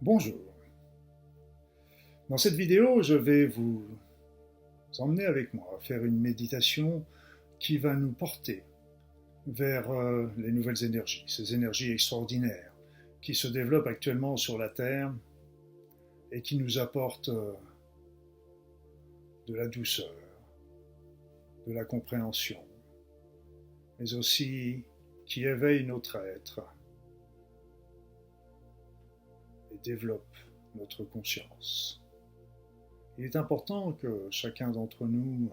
Bonjour. Dans cette vidéo, je vais vous emmener avec moi à faire une méditation qui va nous porter vers les nouvelles énergies, ces énergies extraordinaires qui se développent actuellement sur la Terre et qui nous apportent de la douceur, de la compréhension, mais aussi qui éveillent notre être et développent notre conscience. Il est important que chacun d'entre nous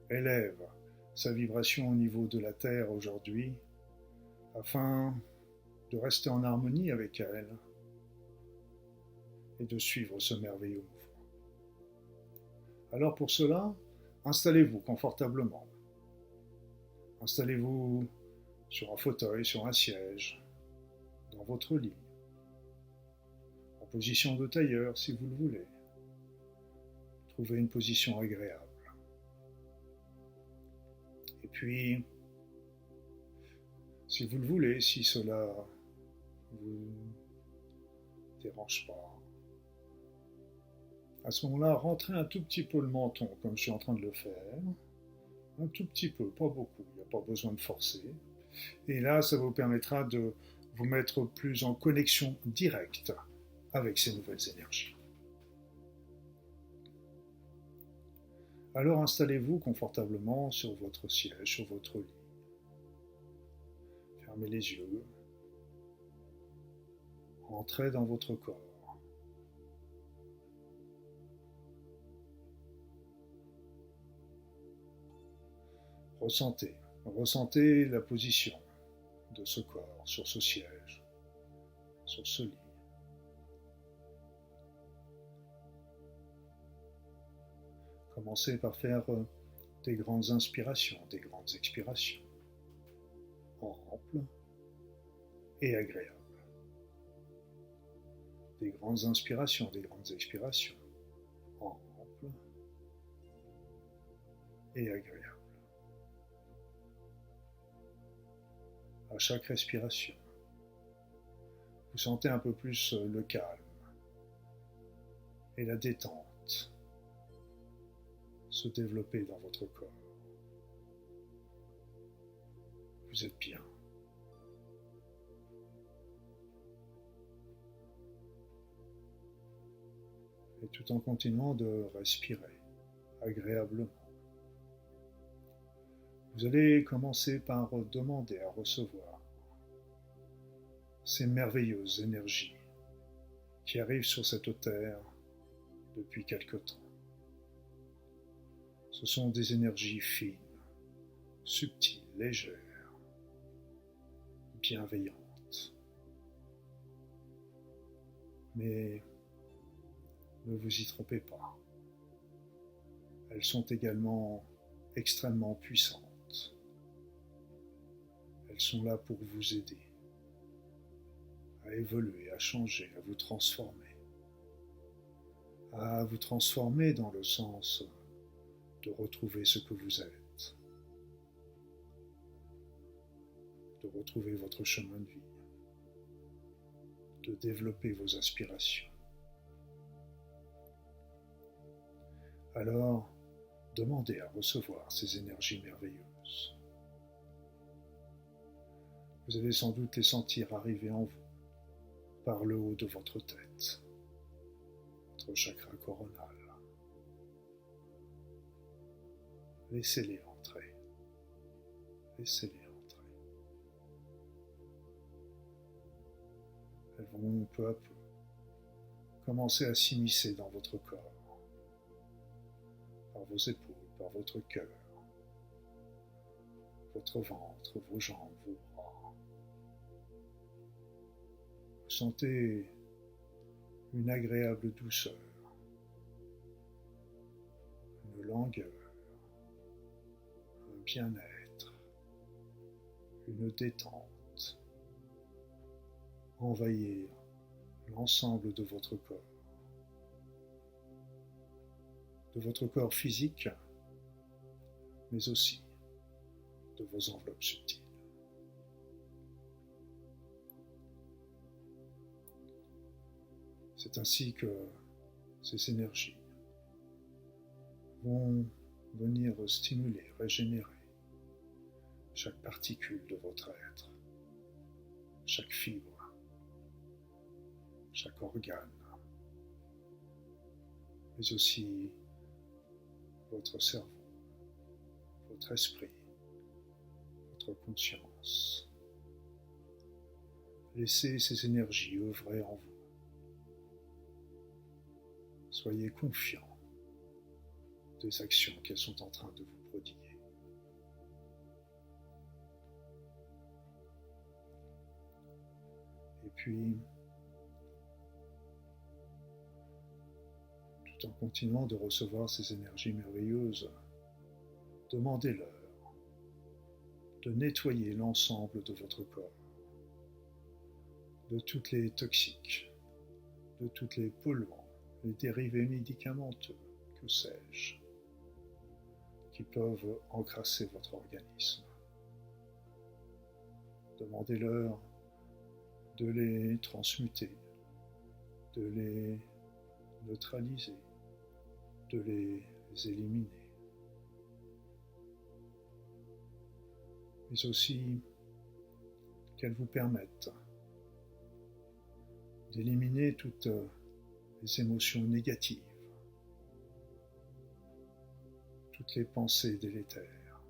élève sa vibration au niveau de la Terre aujourd'hui afin de rester en harmonie avec elle et de suivre ce merveilleux mouvement. Alors pour cela, installez-vous confortablement. Installez-vous sur un fauteuil, sur un siège, dans votre lit, en position de tailleur si vous le voulez. Trouvez une position agréable. Et puis, si vous le voulez, si cela ne vous dérange pas, à ce moment-là, rentrez un tout petit peu le menton, comme je suis en train de le faire. Un tout petit peu, pas beaucoup, il n'y a pas besoin de forcer. Et là, ça vous permettra de vous mettre plus en connexion directe avec ces nouvelles énergies. Alors installez-vous confortablement sur votre siège, sur votre lit. Fermez les yeux. Entrez dans votre corps. Ressentez la position de ce corps sur ce siège, sur ce lit. Commencez par faire des grandes inspirations, des grandes expirations, amples et agréables. Des grandes inspirations, des grandes expirations, amples et agréables. À chaque respiration, vous sentez un peu plus le calme et la détente se développer dans votre corps. Vous êtes bien. Et tout en continuant de respirer agréablement, vous allez commencer par demander à recevoir ces merveilleuses énergies qui arrivent sur cette terre depuis quelque temps. Ce sont des énergies fines, subtiles, légères, bienveillantes. Mais ne vous y trompez pas. Elles sont également extrêmement puissantes. Elles sont là pour vous aider à évoluer, à changer, à vous transformer. À vous transformer dans le sens de retrouver ce que vous êtes, de retrouver votre chemin de vie, de développer vos aspirations. Alors, demandez à recevoir ces énergies merveilleuses. Vous allez sans doute les sentir arriver en vous, par le haut de votre tête, votre chakra coronal. Laissez-les entrer. Laissez-les entrer. Elles vont peu à peu commencer à s'immiscer dans votre corps, par vos épaules, par votre cœur, votre ventre, vos jambes, vos bras. Vous sentez une agréable douceur, une langueur, un bien-être, une détente envahir l'ensemble de votre corps physique, mais aussi de vos enveloppes subtiles. C'est ainsi que ces énergies vont venir stimuler, régénérer chaque particule de votre être, chaque fibre, chaque organe, mais aussi votre cerveau, votre esprit, votre conscience. Laissez ces énergies œuvrer en vous. Soyez confiants des actions qu'elles sont en train de vous prodiguer. Et puis, tout en continuant de recevoir ces énergies merveilleuses, demandez-leur de nettoyer l'ensemble de votre corps, de toutes les toxiques, de toutes les polluants, les dérivés médicamenteux, que sais-je, qui peuvent encrasser votre organisme. Demandez-leur de les transmuter, de les neutraliser, de les éliminer. Mais aussi qu'elles vous permettent d'éliminer toutes les émotions négatives, toutes les pensées délétères,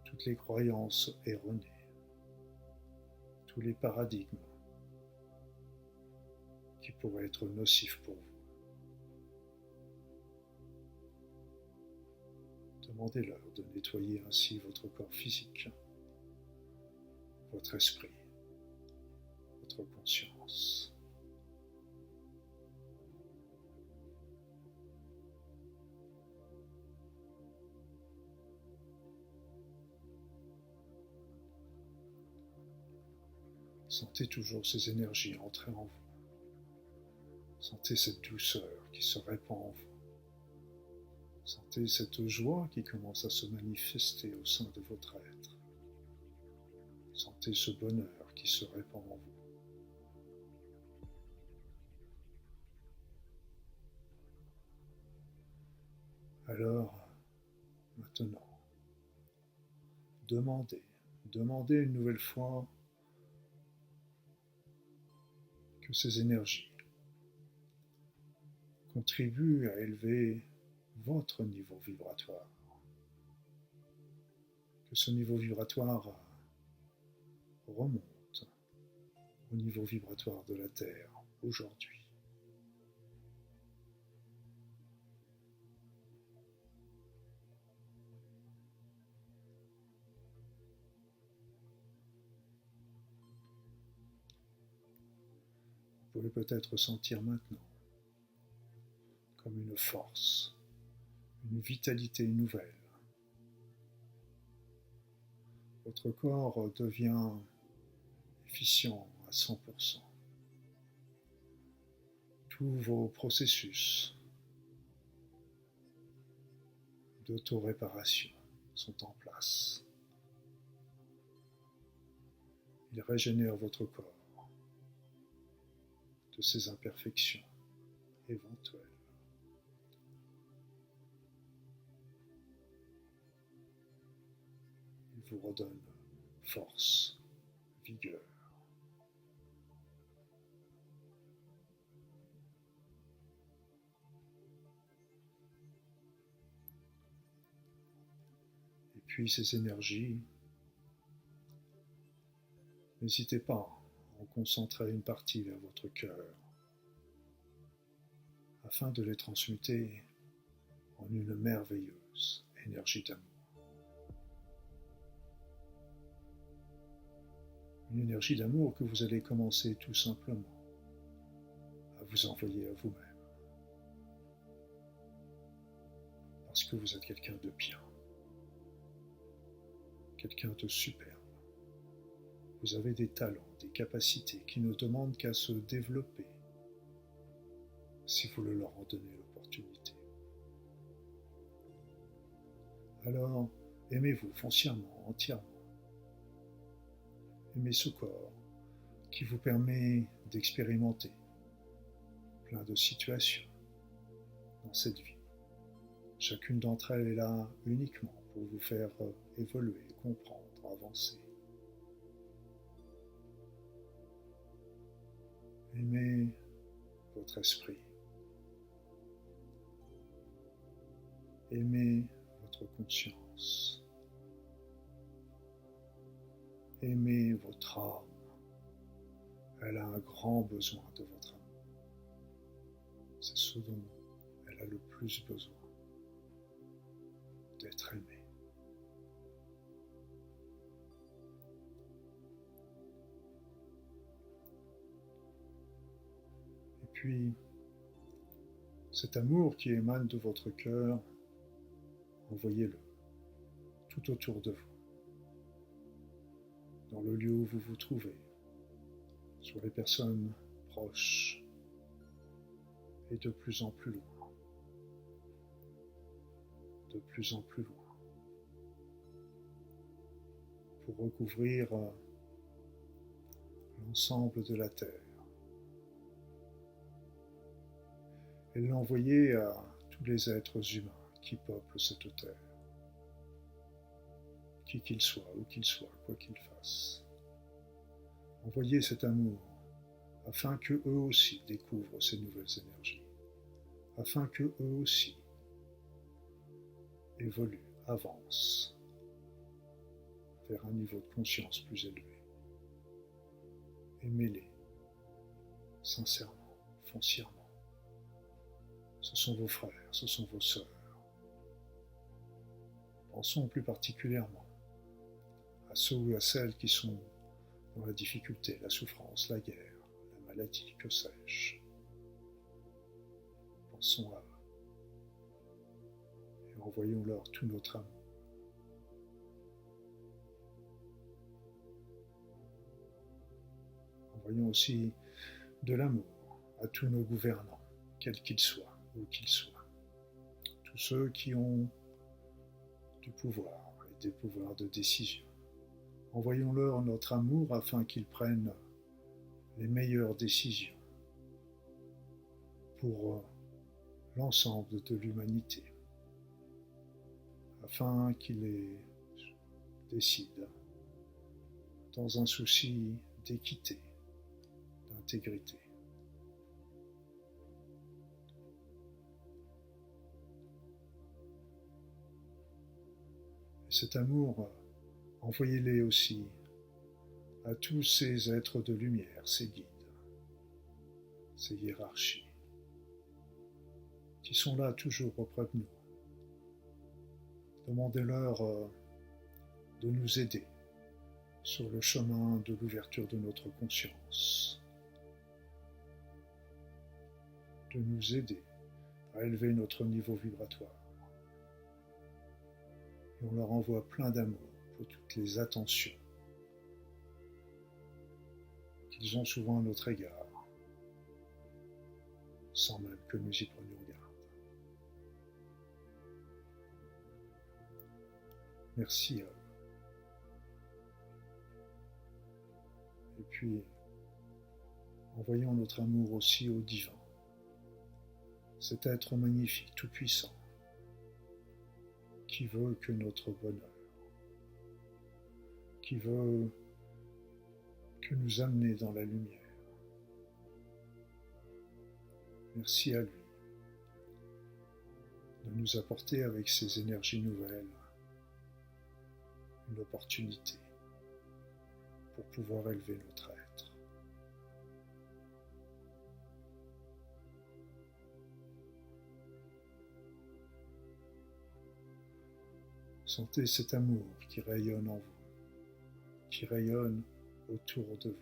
toutes les croyances erronées, tous les paradigmes qui pourraient être nocifs pour vous. Demandez-leur de nettoyer ainsi votre corps physique, votre esprit, votre conscience. Sentez toujours ces énergies entrer en vous. Sentez cette douceur qui se répand en vous. Sentez cette joie qui commence à se manifester au sein de votre être. Sentez ce bonheur qui se répand en vous. Alors, maintenant, demandez une nouvelle fois que ces énergies contribuent à élever votre niveau vibratoire. Que ce niveau vibratoire remonte au niveau vibratoire de la Terre aujourd'hui. Vous pouvez peut-être sentir maintenant comme une force, une vitalité nouvelle. Votre corps devient efficient à 100%. Tous vos processus d'auto-réparation sont en place. Ils régénèrent votre corps de ses imperfections éventuelles. Ils vous redonnent force, vigueur. Et puis ces énergies, n'hésitez pas à en concentrer une partie vers votre cœur, afin de les transmuter en une merveilleuse énergie d'amour. Une énergie d'amour que vous allez commencer tout simplement à vous envoyer à vous-même. Parce que vous êtes quelqu'un de bien, quelqu'un de superbe. Vous avez des talents, des capacités qui ne demandent qu'à se développer si vous leur en donnez l'opportunité. Alors, aimez-vous foncièrement, entièrement. Aimez ce corps qui vous permet d'expérimenter plein de situations dans cette vie. Chacune d'entre elles est là uniquement pour vous faire évoluer, comprendre, avancer. Aimez votre esprit. Aimez votre conscience. Aimez votre âme. Elle a un grand besoin de votre amour. C'est ce dont elle a le plus besoin, d'être aimée. Et puis, cet amour qui émane de votre cœur, envoyez-le tout autour de vous, dans le lieu où vous vous trouvez, sur les personnes proches et de plus en plus loin, de plus en plus loin, pour recouvrir l'ensemble de la Terre et l'envoyer à tous les êtres humains qui peuplent cette Terre, qui qu'ils soient, où qu'ils soient, quoi qu'ils fassent. Envoyez cet amour afin que eux aussi découvrent ces nouvelles énergies, afin que eux aussi évoluent, avancent vers un niveau de conscience plus élevé. Aimez-les sincèrement, foncièrement. Ce sont vos frères, ce sont vos sœurs. Pensons plus particulièrement à ceux ou à celles qui sont dans la difficulté, la souffrance, la guerre, la maladie, que sais-je. Pensons à eux et envoyons-leur tout notre amour. Envoyons aussi de l'amour à tous nos gouvernants, quels qu'ils soient, où qu'ils soient. Tous ceux qui ont du pouvoir et des pouvoirs de décision. Envoyons-leur notre amour afin qu'ils prennent les meilleures décisions pour l'ensemble de l'humanité, afin qu'ils les décident dans un souci d'équité, d'intégrité. Et cet amour, envoyez-les aussi à tous ces êtres de lumière, ces guides, ces hiérarchies, qui sont là toujours auprès de nous. Demandez-leur de nous aider sur le chemin de l'ouverture de notre conscience, de nous aider à élever notre niveau vibratoire. Et on leur envoie plein d'amour pour toutes les attentions qu'ils ont souvent à notre égard, sans même que nous y prenions garde. Merci à eux. Et puis, envoyons notre amour aussi au divin, cet être magnifique, tout-puissant, qui veut que notre bonheur, qui veut que nous amener dans la lumière. Merci à lui de nous apporter avec ses énergies nouvelles une opportunité pour pouvoir élever notre être. Sentez cet amour qui rayonne en vous, qui rayonne autour de vous.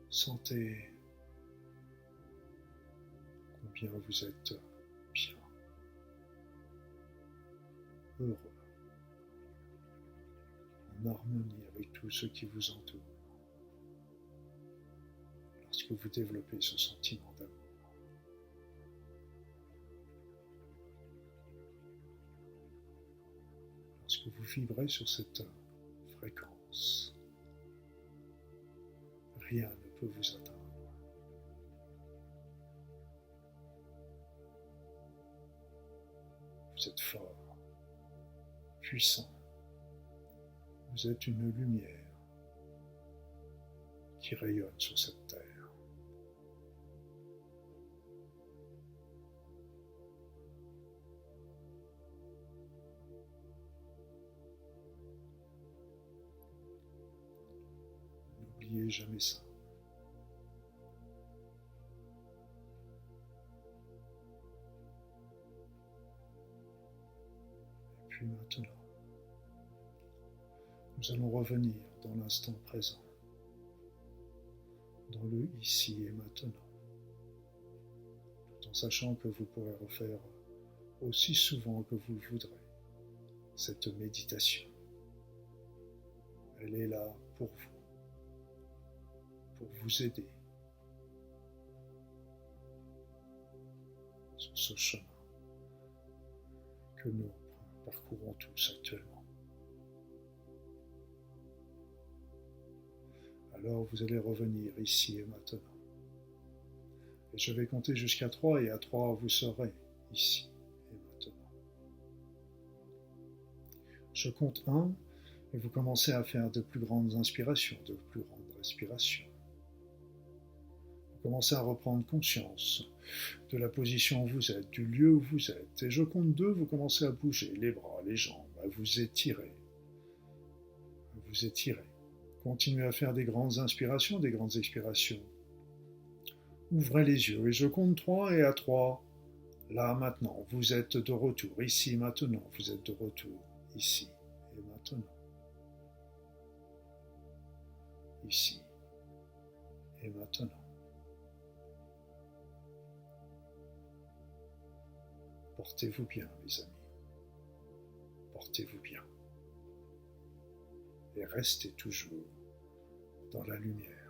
Sentez combien vous êtes bien, heureux, en harmonie avec tout ce qui vous entoure, lorsque vous développez ce sentiment d'amour. Lorsque vous vibrez sur cette fréquence, rien ne peut vous atteindre. Vous êtes fort, puissant. Vous êtes une lumière qui rayonne sur cette terre. N'oubliez jamais ça. Et puis maintenant, nous allons revenir dans l'instant présent, dans le ici et maintenant, tout en sachant que vous pourrez refaire aussi souvent que vous le voudrez cette méditation. Elle est là pour vous aider sur ce chemin que nous parcourons tous actuellement. Alors vous allez revenir ici et maintenant. Et je vais compter jusqu'à 3 et à 3 vous serez ici et maintenant. Je compte 1 et vous commencez à faire de plus grandes inspirations, de plus grandes respirations. Vous commencez à reprendre conscience de la position où vous êtes, du lieu où vous êtes. Et je compte 2, vous commencez à bouger les bras, les jambes, à vous étirer. À vous étirer. Continuez à faire des grandes inspirations, des grandes expirations. Ouvrez les yeux et je compte 3 et à 3, là maintenant, vous êtes de retour, ici maintenant, vous êtes de retour, ici et maintenant. Ici et maintenant. Portez-vous bien, mes amis. Portez-vous bien. Et restez toujours dans la lumière.